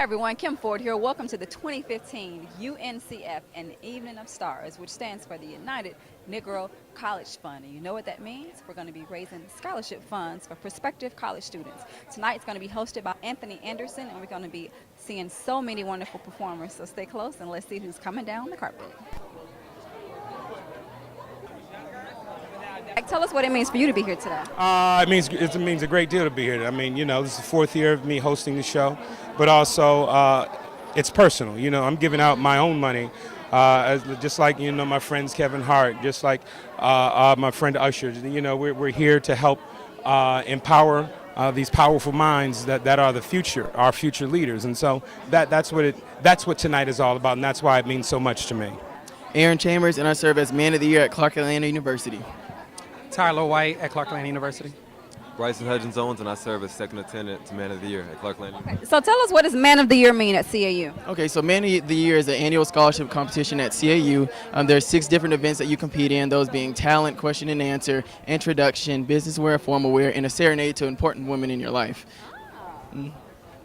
Hi everyone, Kim Ford here. Welcome to the 2015 UNCF and Evening of Stars, which stands for the United Negro College Fund. And you know what that means? We're going to be raising scholarship funds for prospective college students. Tonight's going to be hosted by Anthony Anderson, and we're going to be seeing so many wonderful performers. So stay close and let's see who's coming down the carpet. Tell us what it means for you to be here today. It means a great deal to be here. I mean, this is the fourth year of me hosting the show, but also it's personal. I'm giving out my own money, just like my friends Kevin Hart, just like my friend Usher. We're here to help empower these powerful minds that are the future, our future leaders, and so that's what tonight is all about, and that's why it means so much to me. Aaron Chambers, and I serve as Man of the Year at Clark Atlanta University. Tyler White at Clark Atlanta University. Bryson Hudgens-Owens, and I serve as second lieutenant to Man of the Year at Clark Atlanta. Okay, so tell us, what does Man of the Year mean at CAU? Okay, so Man of the Year is an annual scholarship competition at CAU. There's 6 different events that you compete in, those being talent, question and answer, introduction, business wear, formal wear, and a serenade to important women in your life.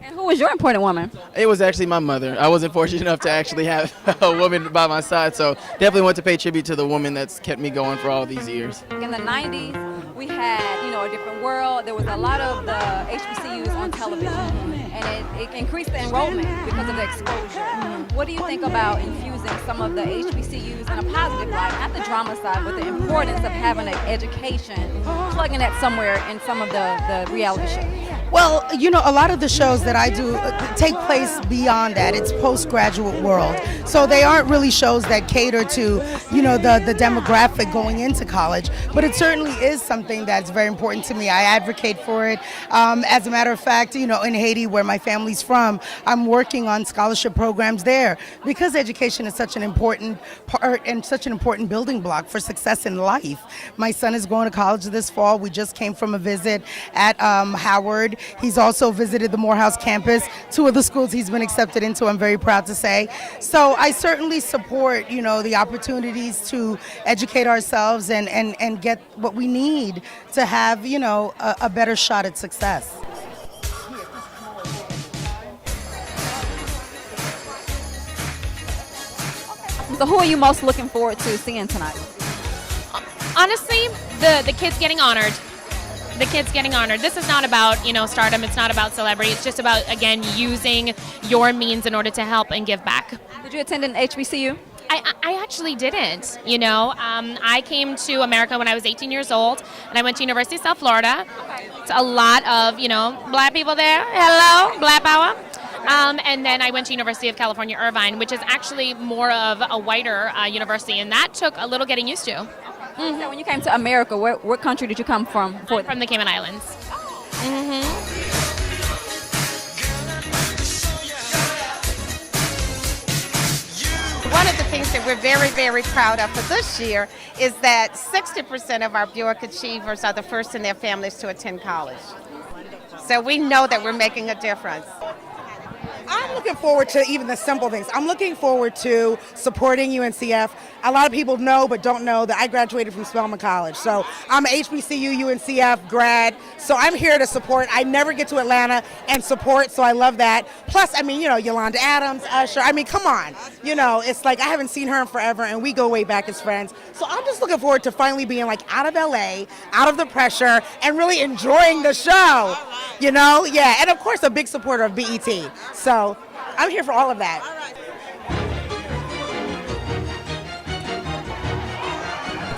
And who was your important woman? It was actually my mother. I wasn't fortunate enough to actually have a woman by my side, so definitely want to pay tribute to the woman that's kept me going for all these years. In the 90s, we had, a different world. There was a lot of the HBCUs on television, and it increased the enrollment because of the exposure. What do you think about infusing some of the HBCUs in a positive light, not the drama side, but the importance of having an education, plugging that somewhere in some of the reality shows? Well, a lot of the shows that I do take place beyond that. It's postgraduate world. So they aren't really shows that cater to, the demographic going into college. But it certainly is something that's very important to me. I advocate for it. As a matter of fact, in Haiti, where my family's from, I'm working on scholarship programs there because education is such an important part and such an important building block for success in life. My son is going to college this fall. We just came from a visit at Howard. He's also visited the Morehouse campus, 2 of the schools he's been accepted into, I'm very proud to say. So I certainly support, the opportunities to educate ourselves and get what we need to have, a better shot at success. So who are you most looking forward to seeing tonight? Honestly, the kids getting honored. The kids getting honored. This is not about, stardom. It's not about celebrity. It's just about, again, using your means in order to help and give back. Did you attend an HBCU? I actually didn't, I came to America when I was 18 years old, and I went to University of South Florida. It's a lot of, black people there. Hello, Black Power. And then I went to University of California, Irvine, which is actually more of a whiter university, and that took a little getting used to. So when you came to America, what country did you come from? I'm from the Cayman Islands. One of the things that we're very, very proud of for this year is that 60% of our Buick Achievers are the first in their families to attend college. So we know that we're making a difference. I'm looking forward to even the simple things. I'm looking forward to supporting UNCF. A lot of people know but don't know that I graduated from Spelman College. So I'm an HBCU UNCF grad. So I'm here to support. I never get to Atlanta and support, so I love that. Plus, Yolanda Adams, Usher. Come on. It's like I haven't seen her in forever, and we go way back as friends. So I'm just looking forward to finally being out of LA, out of the pressure, and really enjoying the show. Yeah. And of course, a big supporter of BET. So I'm here for all of that.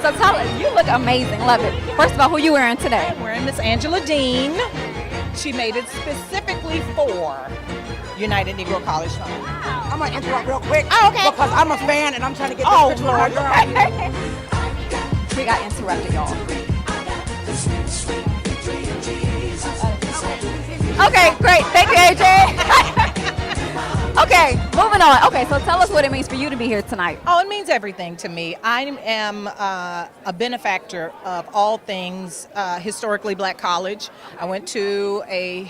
So tell us, you look amazing, love it. First of all, who you wearing today? I'm wearing Miss Angela Dean. She made it specifically for United Negro College Fund. I'm going to interrupt real quick. Oh, okay. Because I'm a fan and I'm trying to get this picture with my girl. We got interrupted, y'all. Okay, great. Thank you, AJ. Okay, moving on. Okay, so tell us what it means for you to be here tonight. Oh, it means everything to me. I am a benefactor of all things historically black college. I went to I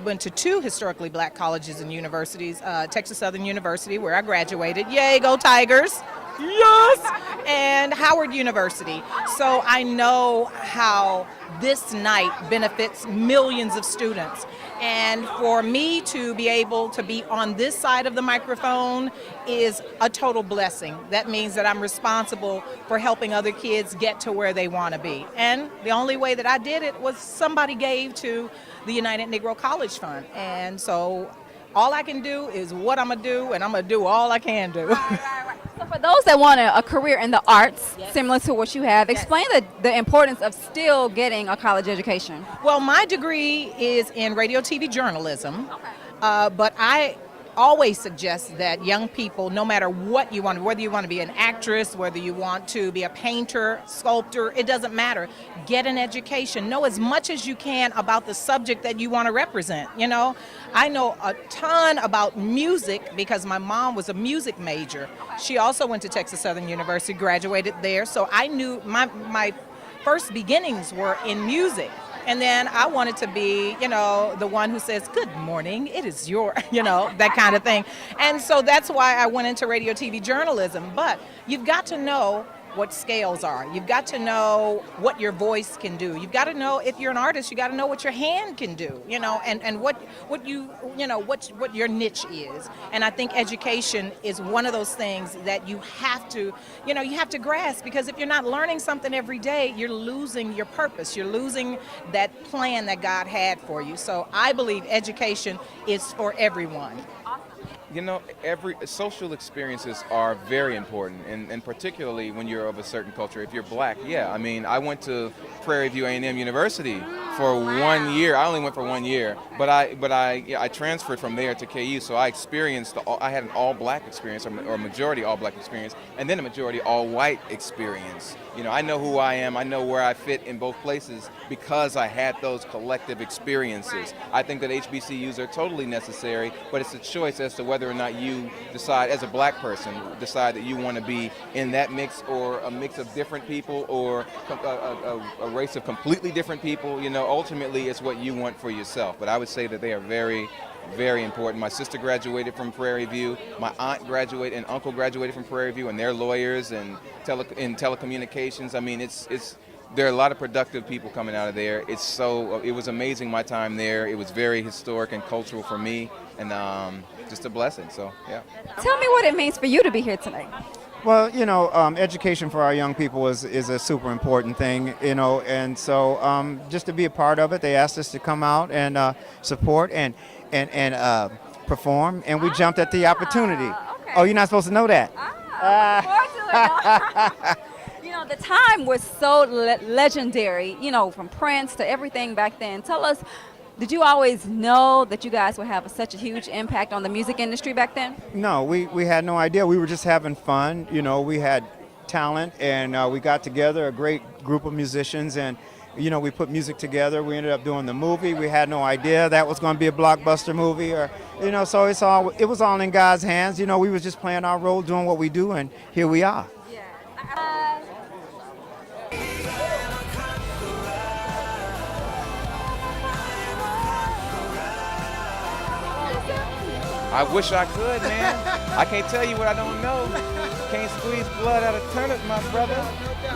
went to 2 historically black colleges and universities, Texas Southern University, where I graduated. Yay, go Tigers. Yes! And Howard University. So I know how this night benefits millions of students. And for me to be able to be on this side of the microphone is a total blessing. That means that I'm responsible for helping other kids get to where they want to be. And the only way that I did it was somebody gave to the United Negro College Fund. And so all I can do is what I'm going to do, and I'm going to do all I can do. Right. So for those that want a career in the arts, similar to what you have, explain the importance of still getting a college education. Well, my degree is in radio, TV journalism, but I always suggest that young people, no matter what you want, whether you want to be an actress, whether you want to be a painter, sculptor, it doesn't matter. Get an education. Know as much as you can about the subject that you want to represent. You know, I know a ton about music because my mom was a music major. She also went to Texas Southern University, graduated there, so I knew my first beginnings were in music. And then I wanted to be, you know, the one who says, good morning, it is your, you know, that kind of thing. And so that's why I went into radio, TV journalism. But you've got to know what scales are. You've got to know what your voice can do. You've got to know, if you're an artist, you got to know what your hand can do, you know, and what your niche is. And I think education is one of those things that you have to, you know, you have to grasp, because if you're not learning something every day, you're losing your purpose. You're losing that plan that God had for you. So I believe education is for everyone. You know, every social experiences are very important, and particularly when you're of a certain culture. If you're black, yeah. I mean, I went to Prairie View A&M University for 1 year. I only went for 1 year, but I transferred from there to KU, so I experienced I had an all-black experience, or majority all-black experience, and then a majority all-white experience. You know, I know who I am. I know where I fit in both places because I had those collective experiences. I think that HBCUs are totally necessary, but it's a choice as to whether or not you decide, as a black person, decide that you want to be in that mix, or a mix of different people, or a race of completely different people. You know, ultimately it's what you want for yourself. But I would say that they are very, very important. My sister graduated from Prairie View. My aunt graduated and uncle graduated from Prairie View, and they're lawyers and in telecommunications. I mean, there are a lot of productive people coming out of there. It was amazing my time there. It was very historic and cultural for me, and just a blessing. So, yeah. Tell me what it means for you to be here tonight. Well, you know, education for our young people is a super important thing, you know, and so just to be a part of it, they asked us to come out and support and perform, and we jumped at the opportunity. Okay. Oh, you're not supposed to know that? You know, the time was so legendary, you know, from Prince to everything back then. Tell us, did you always know that you guys would have such a huge impact on the music industry back then? No, we had no idea. We were just having fun. You know, we had talent, and we got together, a great group of musicians, and, you know, we put music together. We ended up doing the movie. We had no idea that was going to be a blockbuster movie, or, you know, so it was all in God's hands. You know, we was just playing our role, doing what we do, and here we are. I wish I could, man. I can't tell you what I don't know. Can't squeeze blood out of turnip, my brother.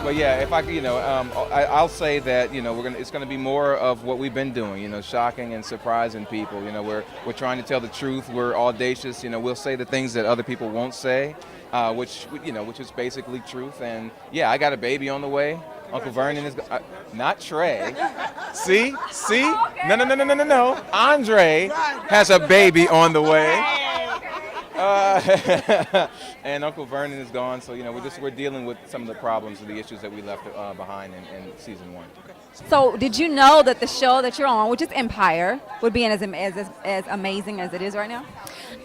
But yeah, if I could, you know, I'll say that, you know, it's gonna be more of what we've been doing, you know, shocking and surprising people. You know, we're trying to tell the truth. We're audacious. You know, we'll say the things that other people won't say, which is basically truth. And yeah, I got a baby on the way. Uncle Vernon is not Trey. See? No. Andre has a baby on the way. And Uncle Vernon is gone, so, you know, we're dealing with some of the problems and the issues that we left behind in season 1. So did you know that the show that you're on, which is Empire, would be as amazing as it is right now?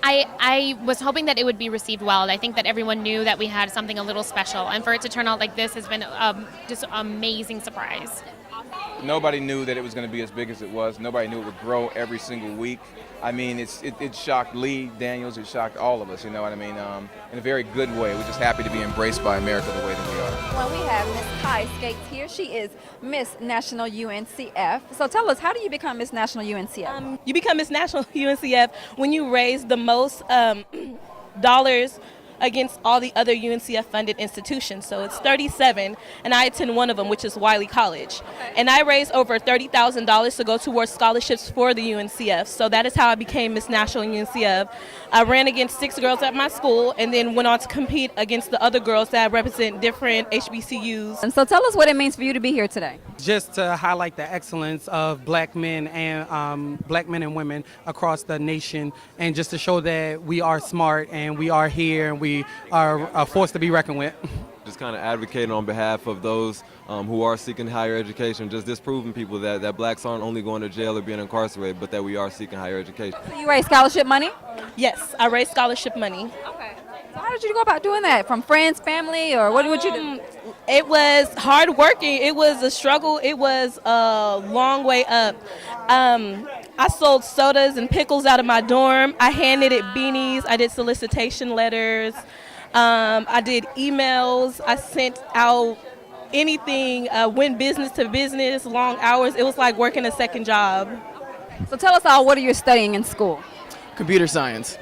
I was hoping that it would be received well. I think that everyone knew that we had something a little special, and for it to turn out like this has been just an amazing surprise. Nobody knew that it was going to be as big as it was. Nobody knew it would grow every single week. I mean, it shocked Lee Daniels. It shocked all of us, you know what I mean, in a very good way. We're just happy to be embraced by America the way that we are. Well, we have Miss Kai Skates here. She is Miss National UNCF. So tell us, how do you become Miss National UNCF? You become Miss National UNCF when you raise the most dollars against all the other UNCF funded institutions. So it's 37, and I attend one of them, which is Wiley College. And I raised over $30,000 to go towards scholarships for the UNCF. So that is how I became Miss National UNCF. I ran against 6 girls at my school and then went on to compete against the other girls that represent different HBCUs. And so tell us what it means for you to be here today. Just to highlight the excellence of black men and women across the nation, and just to show that we are smart and we are here and we are a force to be reckoned with. Just kind of advocating on behalf of those who are seeking higher education, just disproving people that blacks aren't only going to jail or being incarcerated, but that we are seeking higher education. So you raise scholarship money? Yes, I raised scholarship money. Okay. So how did you go about doing that? From friends, family, or what would you do? It was hard working. It was a struggle. It was a long way up. I sold sodas and pickles out of my dorm. I hand knitted beanies. I did solicitation letters. I did emails. I sent out anything, went business to business, long hours. It was like working a second job. So tell us all, what are you studying in school? Computer science.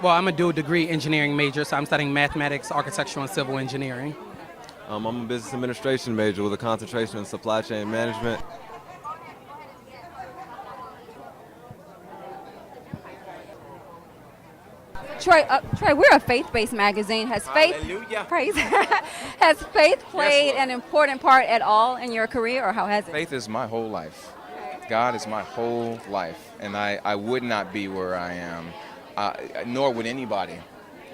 Well, I'm a dual degree engineering major, so I'm studying mathematics, architectural, and civil engineering. I'm a business administration major with a concentration in supply chain management. Troy, we're a faith-based magazine. Has faith, praise, has faith played an important part at all in your career, or how has it? Faith is my whole life. God is my whole life, and I would not be where I am, nor would anybody,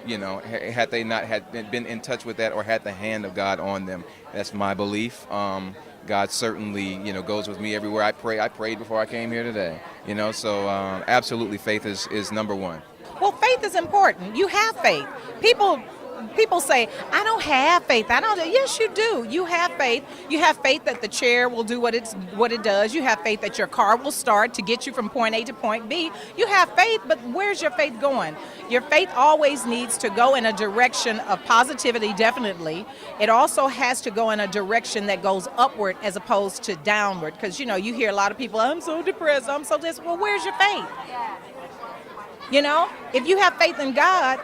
you know, had they not been in touch with that or had the hand of God on them. That's my belief. God certainly, you know, goes with me everywhere I pray. I prayed before I came here today, you know, so absolutely faith is number one. Well, faith is important. You have faith. People say, I don't have faith. Yes, you do. You have faith. You have faith that the chair will do what it does. You have faith that your car will start to get you from point A to point B. You have faith, but where's your faith going? Your faith always needs to go in a direction of positivity, definitely. It also has to go in a direction that goes upward as opposed to downward. Because, you know, you hear a lot of people, I'm so depressed, I'm so this. Well, where's your faith? You know, if you have faith in God,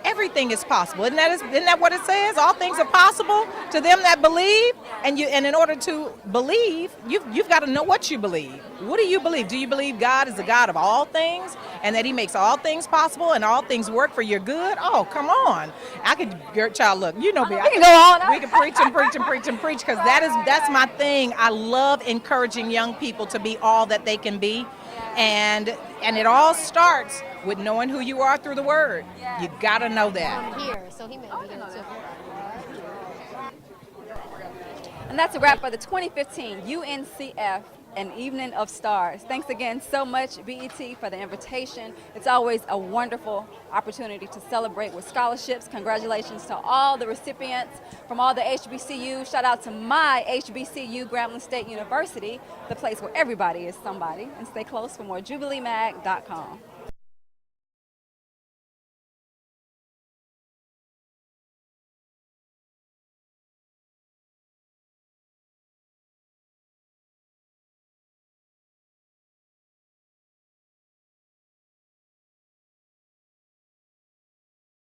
everything is possible. Isn't that what it says? All things are possible to them that believe. And in order to believe, you've got to know what you believe. What do you believe? Do you believe God is the God of all things and that He makes all things possible and all things work for your good? Oh, come on! Look, you know me. We can go on. We can preach and preach and preach and preach because that's my thing. I love encouraging young people to be all that they can be, and it all starts with knowing who you are through the Word. You gotta know that. Here, so he may be here too. And that's a wrap for the 2015 UNCF An Evening of Stars. Thanks again so much, BET, for the invitation. It's always a wonderful opportunity to celebrate with scholarships. Congratulations to all the recipients from all the HBCUs. Shout out to my HBCU, Grambling State University, the place where everybody is somebody. And stay close for more JubileeMag.com.